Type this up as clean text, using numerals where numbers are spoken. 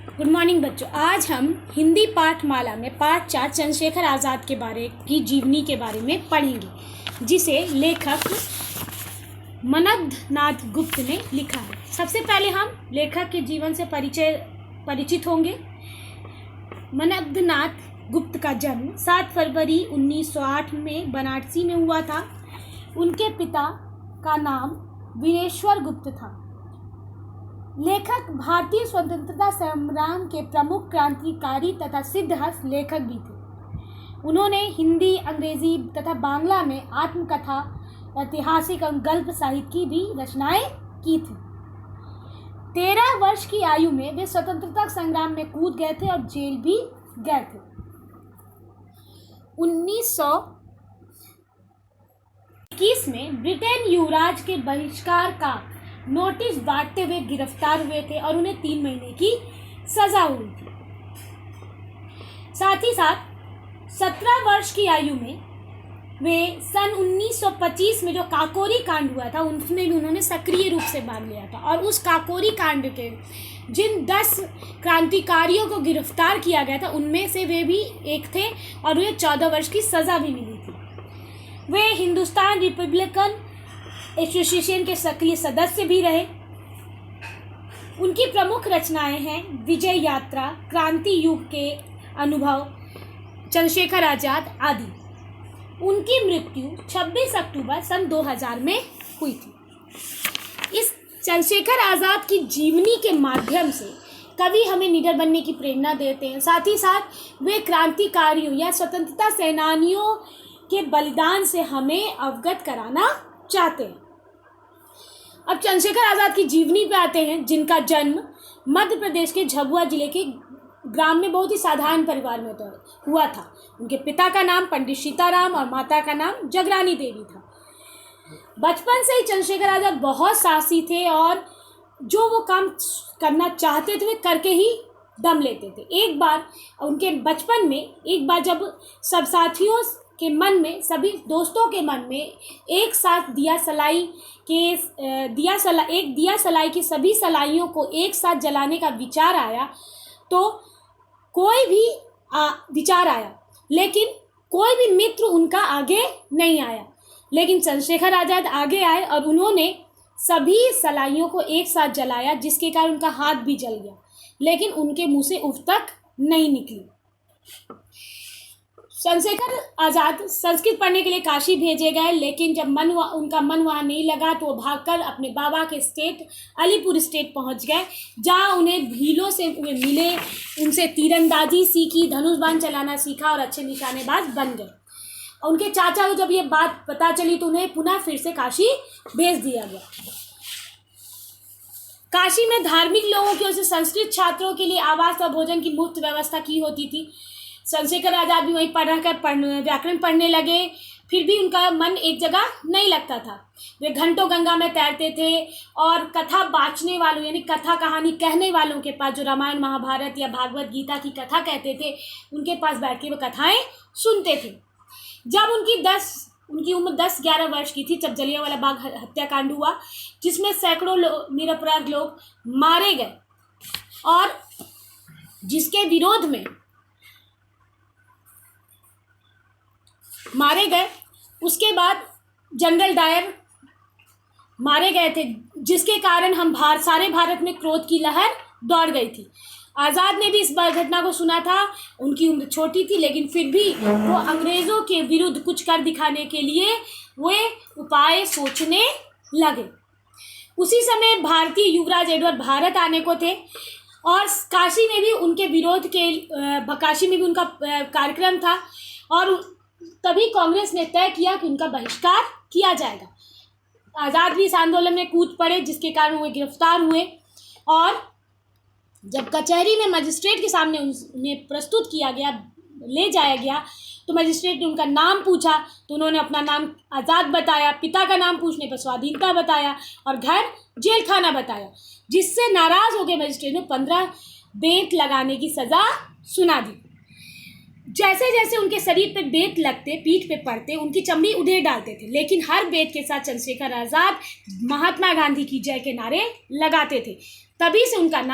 Good morning बच्चों। आज हम हिंदी पाठमाला में पाठ 4 चंद्रशेखर आज़ाद के बारे की जीवनी के बारे में पढ़ेंगे, जिसे लेखक मन्मथनाथ गुप्त ने लिखा है। सबसे पहले हम लेखक के जीवन से परिचित होंगे। मन्मथनाथ गुप्त का जन्म 7 फरवरी 1908 में बनारसी में हुआ था। उनके पिता का नाम वीरेश्वर गुप्त था। लेखक भारतीय स्वतंत्रता संग्राम के प्रमुख क्रांतिकारी तथा सिद्धहस्त लेखक भी थे। उन्होंने हिंदी, अंग्रेजी तथा बांग्ला में आत्मकथा, ऐतिहासिक और गल्प साहित्य की भी रचनाएं की थी। 13 वर्ष की आयु में वे स्वतंत्रता संग्राम में कूद गए थे और जेल भी गए थे। 1921 में ब्रिटेन युवराज के बहिष्कार का नोटिस बांटते हुए गिरफ्तार हुए थे और उन्हें 3 महीने की सजा हुई थी। साथ ही साथ 17 वर्ष की आयु में वे सन 1925 में जो काकोरी कांड हुआ था उसमें भी उन्होंने सक्रिय रूप से भाग लिया था, और उस काकोरी कांड के जिन 10 क्रांतिकारियों को गिरफ्तार किया गया था उनमें से वे भी एक थे और उन्हें 14 वर्ष की सजा भी मिली थी। वे हिंदुस्तान रिपब्लिकन एसोसिएशन के सक्रिय सदस्य भी रहे। उनकी प्रमुख रचनाएं हैं विजय यात्रा, क्रांति युग के अनुभव, चंद्रशेखर आज़ाद आदि। उनकी मृत्यु 26 अक्टूबर सन 2000 में हुई थी। इस चंद्रशेखर आज़ाद की जीवनी के माध्यम से कवि हमें निडर बनने की प्रेरणा देते हैं। साथ ही साथ वे क्रांतिकारियों या स्वतंत्रता सेनानियों के बलिदान से हमें अवगत कराना चाहते हैं। अब चंद्रशेखर आज़ाद की जीवनी पे आते हैं, जिनका जन्म मध्य प्रदेश के झाबुआ जिले के ग्राम में बहुत ही साधारण परिवार में हुआ था। उनके पिता का नाम पंडित सीताराम और माता का नाम जगरानी देवी था। बचपन से ही चंद्रशेखर आज़ाद बहुत साहसी थे और जो वो काम करना चाहते थे वे करके ही दम लेते थे। एक बार उनके बचपन में जब सब साथियों के मन में, सभी दोस्तों के मन में एक साथ दिया सलाई की सभी सलाइयों को एक साथ जलाने का विचार आया, तो लेकिन कोई भी मित्र उनका आगे नहीं आया। लेकिन चंद्रशेखर आज़ाद आगे आए और उन्होंने सभी सलाइयों को एक साथ जलाया, जिसके कारण उनका हाथ भी जल गया, लेकिन उनके मुंह से उफ तक नहीं निकली। चंद्रशेखर आज़ाद संस्कृत पढ़ने के लिए काशी भेजे गए, लेकिन जब उनका मन वहाँ नहीं लगा तो वो भागकर अपने बाबा के स्टेट अलीपुर स्टेट पहुँच गए, जहाँ उन्हें भीलों से मिले, उनसे तीरंदाजी सीखी, धनुष बाण चलाना सीखा और अच्छे निशानेबाज बन गए। और उनके चाचा को जब ये बात पता चली तो उन्हें पुनः फिर से काशी भेज दिया गया। काशी में धार्मिक लोगों की ओर से संस्कृत छात्रों के लिए आवास और भोजन की मुफ्त व्यवस्था की होती थी। चंद्रशेखर आज़ाद भी वहीं व्याकरण पढ़ने लगे, फिर भी उनका मन एक जगह नहीं लगता था। वे घंटों गंगा में तैरते थे और कथा बाँचने वालों यानी कथा कहानी कहने वालों के पास, जो रामायण महाभारत या भागवत गीता की कथा कहते थे, उनके पास बैठ के वे कथाएं सुनते थे। जब उनकी उम्र 10-11 वर्ष की थी, जब जलियांवाला बाग हत्याकांड हुआ, जिसमें सैकड़ों निरपराध लोग मारे गए और जिसके विरोध में मारे गए, उसके बाद जनरल डायर मारे गए थे, जिसके कारण सारे भारत में क्रोध की लहर दौड़ गई थी। आज़ाद ने भी इस घटना को सुना था। उनकी उम्र छोटी थी, लेकिन फिर भी वो अंग्रेज़ों के विरुद्ध कुछ कर दिखाने के लिए वे उपाय सोचने लगे। उसी समय भारतीय युवराज एडवर्ड भारत आने को थे और काशी में भी उनका कार्यक्रम था, और तभी कांग्रेस ने तय किया कि उनका बहिष्कार किया जाएगा। आज़ाद भी इस आंदोलन में कूद पड़े, जिसके कारण वे गिरफ्तार हुए, और जब कचहरी में मजिस्ट्रेट के सामने उन्हें प्रस्तुत ले जाया गया, तो मजिस्ट्रेट ने उनका नाम पूछा तो उन्होंने अपना नाम आज़ाद बताया, पिता का नाम पूछने पर स्वाधीनता बताया और घर जेल खाना बताया, जिससे नाराज़ हो गए मजिस्ट्रेट ने 15 बेंत लगाने की सज़ा सुना दी। जैसे जैसे उनके शरीर पे बेत लगते, पीठ पे पड़ते, उनकी चमड़ी उधेड़ डालते थे, लेकिन हर बेत के साथ चंद्रशेखर आज़ाद महात्मा गांधी की जय के नारे लगाते थे। तभी से उनका नाम